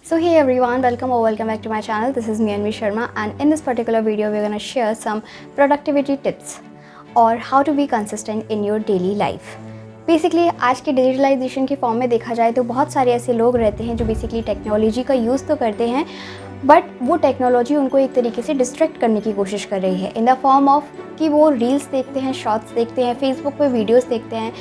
So hey everyone, welcome back to my channel. This is me Anvi Sharma, and in this particular video we're going to share some productivity tips or how to be consistent in your daily life. Basically आज के digitalisation के form में देखा जाए तो बहुत सारे ऐसे लोग रहते हैं जो बेसिकली टेक्नोलॉजी का यूज़ तो करते हैं, बट वो टेक्नोलॉजी उनको एक तरीके से डिस्ट्रैक्ट करने की कोशिश कर रही है इन द फॉर्म ऑफ कि वो रील्स देखते हैं, शॉर्ट्स देखते हैं, फेसबुक पे वीडियोस देखते हैं,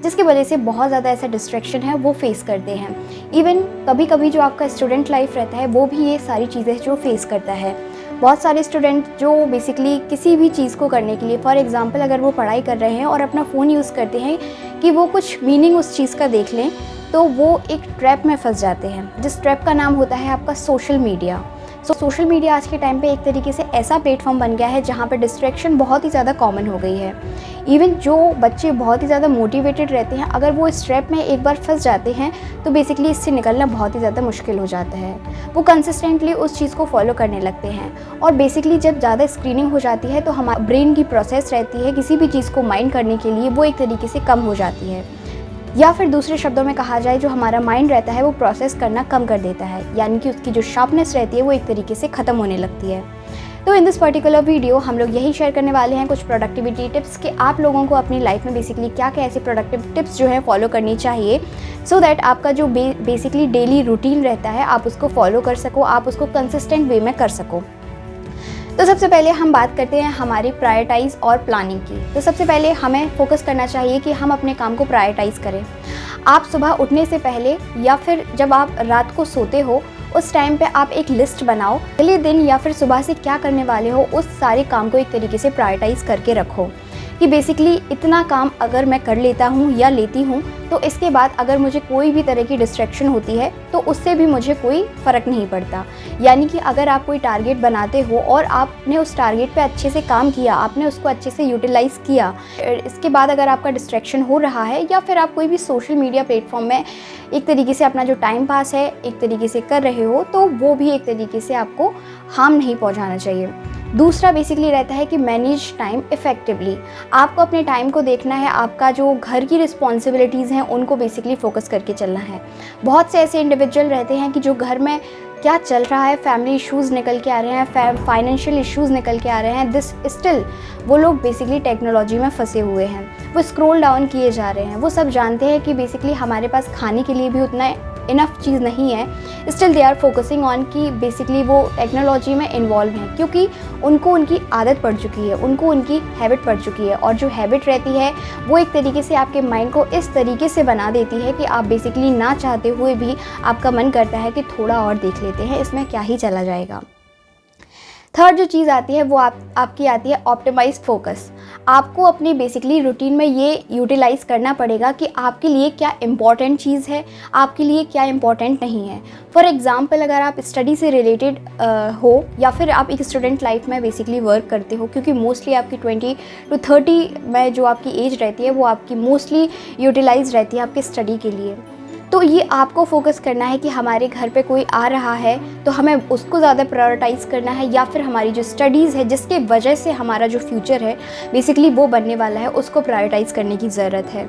जिसकी वजह से बहुत ज़्यादा ऐसा डिस्ट्रैक्शन है वो फेस करते हैं। इवन कभी कभी जो आपका स्टूडेंट लाइफ रहता है वो भी ये सारी चीज़ें जो फेस करता है। बहुत सारे स्टूडेंट जो बेसिकली किसी भी चीज़ को करने के लिए, फॉर एग्ज़ाम्पल अगर वो पढ़ाई कर रहे हैं और अपना फ़ोन यूज़ करते हैं कि वो कुछ मीनिंग उस चीज़ का देख लें, तो वो एक ट्रैप में फंस जाते हैं, जिस ट्रैप का नाम होता है आपका सोशल मीडिया। सोशल मीडिया आज के टाइम पे एक तरीके से ऐसा प्लेटफॉर्म बन गया है जहाँ पे डिस्ट्रैक्शन बहुत ही ज़्यादा कॉमन हो गई है। इवन जो बच्चे बहुत ही ज़्यादा मोटिवेटेड रहते हैं, अगर वो इस ट्रैप में एक बार फंस जाते हैं तो बेसिकली इससे निकलना बहुत ही ज़्यादा मुश्किल हो जाता है। वो कंसिस्टेंटली उस चीज़ को फॉलो करने लगते हैं और बेसिकली जब ज़्यादा स्क्रीनिंग हो जाती है तो हमारे ब्रेन की प्रोसेस रहती है किसी भी चीज़ को माइंड करने के लिए, वो एक तरीके से कम हो जाती है, या फिर दूसरे शब्दों में कहा जाए जो हमारा माइंड रहता है वो प्रोसेस करना कम कर देता है, यानी कि उसकी जो शार्पनेस रहती है वो एक तरीके से ख़त्म होने लगती है। तो इन दिस पर्टिकुलर वीडियो हम लोग यही शेयर करने वाले हैं कुछ प्रोडक्टिविटी टिप्स कि आप लोगों को अपनी लाइफ में बेसिकली क्या क्या ऐसे प्रोडक्टिव टिप्स जो है फॉलो करनी चाहिए, सो दैट आपका जो बेसिकली डेली रूटीन रहता है आप उसको फॉलो कर सको, आप उसको कंसिस्टेंट वे में कर सको। तो सबसे पहले हम बात करते हैं हमारी प्रायोरिटाइज़ और प्लानिंग की। तो सबसे पहले हमें फोकस करना चाहिए कि हम अपने काम को प्रायोरिटाइज़ करें। आप सुबह उठने से पहले या फिर जब आप रात को सोते हो उस टाइम पे आप एक लिस्ट बनाओ, अगले दिन या फिर सुबह से क्या करने वाले हो उस सारे काम को एक तरीके से प्रायोरिटाइज़ करके रखो कि बेसिकली इतना काम अगर मैं कर लेता हूँ या लेती हूँ तो इसके बाद अगर मुझे कोई भी तरह की डिस्ट्रैक्शन होती है तो उससे भी मुझे कोई फ़र्क नहीं पड़ता। यानी कि अगर आप कोई टारगेट बनाते हो और आपने उस टारगेट पे अच्छे से काम किया, आपने उसको अच्छे से यूटिलाइज़ किया, इसके बाद अगर आपका डिस्ट्रैक्शन हो रहा है या फिर आप कोई भी सोशल मीडिया प्लेटफॉर्म में एक तरीके से अपना जो टाइम पास है एक तरीके से कर रहे हो, तो वो भी एक तरीके से आपको हार्म नहीं पहुँचाना चाहिए। दूसरा बेसिकली रहता है कि मैनेज टाइम इफ़ेक्टिवली। आपको अपने टाइम को देखना है, आपका जो घर की रिस्पॉन्सिबिलिटीज़ हैं उनको बेसिकली फ़ोकस करके चलना है। बहुत से ऐसे इंडिविजुअल रहते हैं कि जो घर में क्या चल रहा है, फैमिली इश्यूज़ निकल के आ रहे हैं, फाइनेंशियल इश्यूज़ निकल के आ रहे हैं, दिस स्टिल वो लोग बेसिकली टेक्नोलॉजी में फंसे हुए हैं, वो स्क्रॉल डाउन किए जा रहे हैं। वो सब जानते हैं कि बेसिकली हमारे पास खाने के लिए भी उतना इनफ चीज़ नहीं है, still they are focusing on कि बेसिकली वो टेक्नोलॉजी में इन्वॉल्व हैं क्योंकि उनको उनकी आदत पड़ चुकी है, उनको उनकी हैबिट पड़ चुकी है। और जो हैबिट रहती है वो एक तरीके से आपके माइंड को इस तरीके से बना देती है कि आप बेसिकली ना चाहते हुए भी आपका मन करता है कि थोड़ा और देख लेते हैं, इसमें क्या ही चला जाएगा। थर्ड जो चीज़ आती है वो आपकी आती है ऑप्टिमाइज फोकस। आपको अपनी बेसिकली रूटीन में ये यूटिलाइज़ करना पड़ेगा कि आपके लिए क्या इम्पॉर्टेंट चीज़ है, आपके लिए क्या इम्पॉर्टेंट नहीं है। फॉर एग्ज़ाम्पल अगर आप स्टडी से रिलेटेड हो या फिर आप एक स्टूडेंट लाइफ में बेसिकली वर्क करते हो, क्योंकि मोस्टली आपकी 20 to 30 में जो आपकी एज रहती है वो आपकी मोस्टली यूटिलाइज रहती है आपके स्टडी के लिए। तो ये आपको फोकस करना है कि हमारे घर पे कोई आ रहा है तो हमें उसको ज़्यादा प्रायोरिटाइज़ करना है, या फिर हमारी जो स्टडीज़ है जिसके वजह से हमारा जो फ्यूचर है बेसिकली वो बनने वाला है, उसको प्रायोरिटाइज़ करने की ज़रूरत है।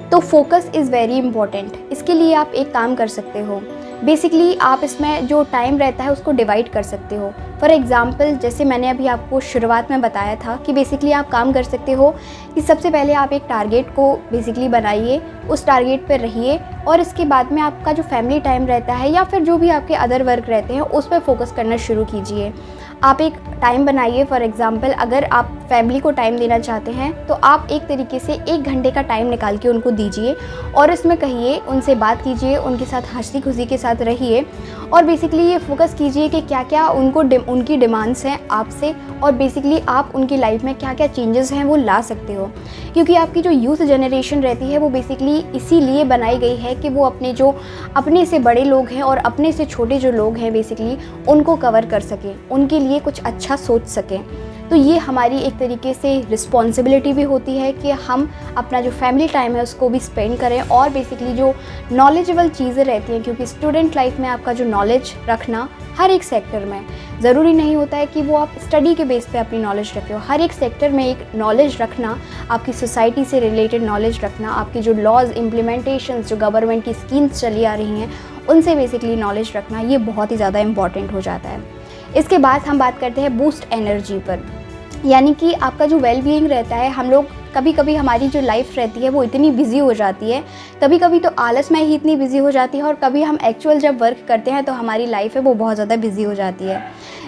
तो फोकस इज़ वेरी इंपॉर्टेंट। इसके लिए आप एक काम कर सकते हो, बेसिकली आप इसमें जो टाइम रहता है उसको डिवाइड कर सकते हो। फॉर एग्ज़ाम्पल जैसे मैंने अभी आपको शुरुआत में बताया था कि बेसिकली आप काम कर सकते हो कि सबसे पहले आप एक टारगेट को बेसिकली बनाइए, उस टारगेट पर रहिए और इसके बाद में आपका जो फैमिली टाइम रहता है या फिर जो भी आपके अदर वर्क रहते हैं उस पर फोकस करना शुरू कीजिए। आप एक टाइम बनाइए, फॉर एग्ज़ाम्पल अगर आप फैमिली को टाइम देना चाहते हैं तो आप एक तरीके से 1 घंटे का टाइम निकाल के उनको दीजिए और इसमें कहिए, उनसे बात कीजिए, उनके साथ हंसी खुशी के साथ रहिए और बेसिकली ये फोकस कीजिए कि क्या क्या उनकी डिमांड्स हैं आपसे और बेसिकली आप उनकी लाइफ में क्या क्या चेंजेस हैं वो ला सकते हो। क्योंकि आपकी जो यूथ जनरेशन रहती है वो बेसिकली इसीलिए बनाई गई है कि वो अपने से बड़े लोग हैं और अपने से छोटे जो लोग हैं बेसिकली उनको कवर कर सकें, उनके लिए कुछ अच्छा सोच सकें। तो ये हमारी एक तरीके से रिस्पॉन्सिबिलिटी भी होती है कि हम अपना जो फैमिली टाइम है उसको भी स्पेंड करें और बेसिकली जो नॉलेजेबल चीज़ें रहती हैं, क्योंकि स्टूडेंट लाइफ में आपका जो नॉलेज रखना हर एक सेक्टर में ज़रूरी नहीं होता है कि वो आप स्टडी के बेस पे अपनी नॉलेज रखे हो। हर एक सेक्टर में एक नॉलेज रखना, आपकी सोसाइटी से रिलेटेड नॉलेज रखना, आपकी जो लॉज इम्प्लीमेंटेशंस, जो गवर्नमेंट की स्कीम्स चली आ रही हैं उनसे बेसिकली नॉलेज रखना ये बहुत ही ज़्यादा इम्पॉर्टेंट हो जाता है। इसके बाद हम बात करते हैं बूस्ट एनर्जी पर, यानी कि आपका जो वेल बीइंग रहता है। हम लोग कभी कभी हमारी जो लाइफ रहती है वो इतनी बिजी हो जाती है, कभी कभी तो आलस में ही इतनी बिजी हो जाती है, और कभी हम एक्चुअल जब वर्क करते हैं तो हमारी लाइफ है वो बहुत ज़्यादा बिजी हो जाती है,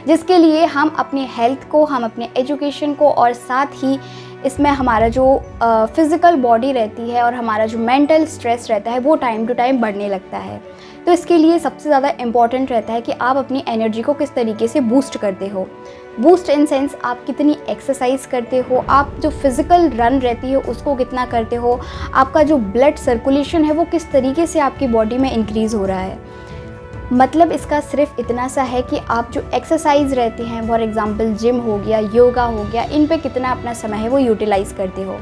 जिसके लिए हम अपने हेल्थ को, हम अपने एजुकेशन को, और साथ ही इसमें हमारा जो फिज़िकल बॉडी रहती है और हमारा जो मेंटल स्ट्रेस रहता है वो टाइम टू टाइम बढ़ने लगता है। तो इसके लिए सबसे ज़्यादा इम्पॉर्टेंट रहता है कि आप अपनी एनर्जी को किस तरीके से बूस्ट करते हो। बूस्ट इन सेंस आप कितनी एक्सरसाइज करते हो, आप जो फिज़िकल रन रहती है उसको कितना करते हो, आपका जो ब्लड सर्कुलेशन है वो किस तरीके से आपकी बॉडी में इंक्रीज़ हो रहा है। मतलब इसका सिर्फ इतना सा है कि आप जो एक्सरसाइज रहते हैं, फॉर एग्जांपल जिम हो गया, योगा हो गया, इन पे कितना अपना समय है वो यूटिलाइज़ करते हो।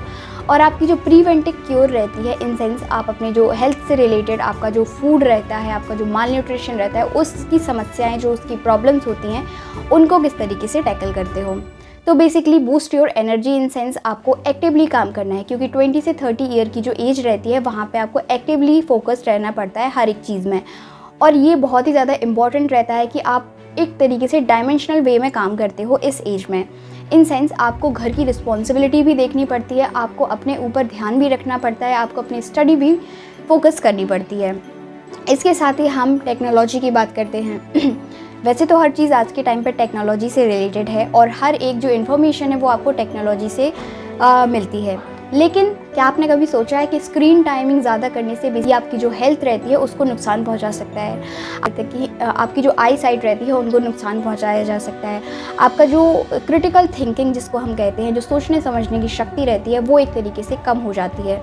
और आपकी जो प्रिवेंटिव क्योर रहती है, इन सेंस आप अपने जो हेल्थ से रिलेटेड आपका जो फूड रहता है, आपका जो माल न्यूट्रिशन रहता है, उसकी समस्याएं, जो उसकी प्रॉब्लम्स होती हैं, उनको किस तरीके से टैकल करते हो। तो basically boost your energy in sense आपको एक्टिवली काम करना है, क्योंकि 20 से 30 ईयर की जो एज रहती है वहाँ पे आपको एक्टिवली फोकस्ड रहना पड़ता है हर एक चीज़ में। और ये बहुत ही ज़्यादा इम्पॉर्टेंट रहता है कि आप एक तरीके से डायमेंशनल वे में काम करते हो इस एज में। इन सेंस आपको घर की रिस्पॉन्सिबिलिटी भी देखनी पड़ती है, आपको अपने ऊपर ध्यान भी रखना पड़ता है, आपको अपनी स्टडी भी फोकस करनी पड़ती है। इसके साथ ही हम टेक्नोलॉजी की बात करते हैं। वैसे तो हर चीज़ आज के टाइम पर टेक्नोलॉजी से रिलेटेड है और हर एक जो इन्फॉर्मेशन है वो आपको टेक्नोलॉजी से मिलती है, लेकिन क्या आपने कभी सोचा है कि स्क्रीन टाइमिंग ज़्यादा करने से भी आपकी जो हेल्थ रहती है उसको नुकसान पहुंचा सकता है, कि आपकी जो आई साइट रहती है उनको नुकसान पहुंचाया जा सकता है, आपका जो क्रिटिकल थिंकिंग जिसको हम कहते हैं, जो सोचने समझने की शक्ति रहती है वो एक तरीके से कम हो जाती है।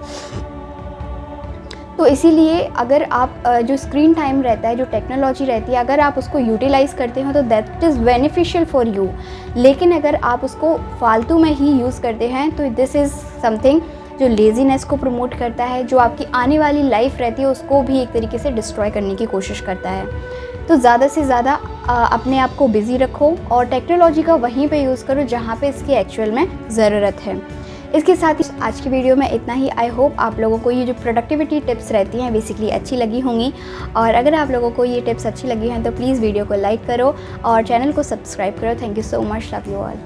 तो इसीलिए अगर आप जो स्क्रीन टाइम रहता है, जो टेक्नोलॉजी रहती है, अगर आप उसको यूटिलाइज़ करते हो तो that is beneficial for you. लेकिन अगर आप उसको फालतू में ही यूज़ करते हैं तो दिस इज़ समथिंग जो लेज़ीनेस को प्रमोट करता है, जो आपकी आने वाली लाइफ रहती है उसको भी एक तरीके से डिस्ट्रॉय करने की कोशिश करता है। तो ज़्यादा से ज़्यादा अपने आप को बिज़ी रखो और टेक्नोलॉजी का वहीं पे यूज़ करो जहाँ पे इसकी एक्चुअल में ज़रूरत है। इसके साथ ही आज की वीडियो में इतना ही। आई होप आप लोगों को ये जो प्रोडक्टिविटी टिप्स रहती हैं बेसिकली अच्छी लगी होंगी, और अगर आप लोगों को ये टिप्स अच्छी लगी हैं तो प्लीज़ वीडियो को लाइक करो और चैनल को सब्सक्राइब करो। Thank you so much, love you all.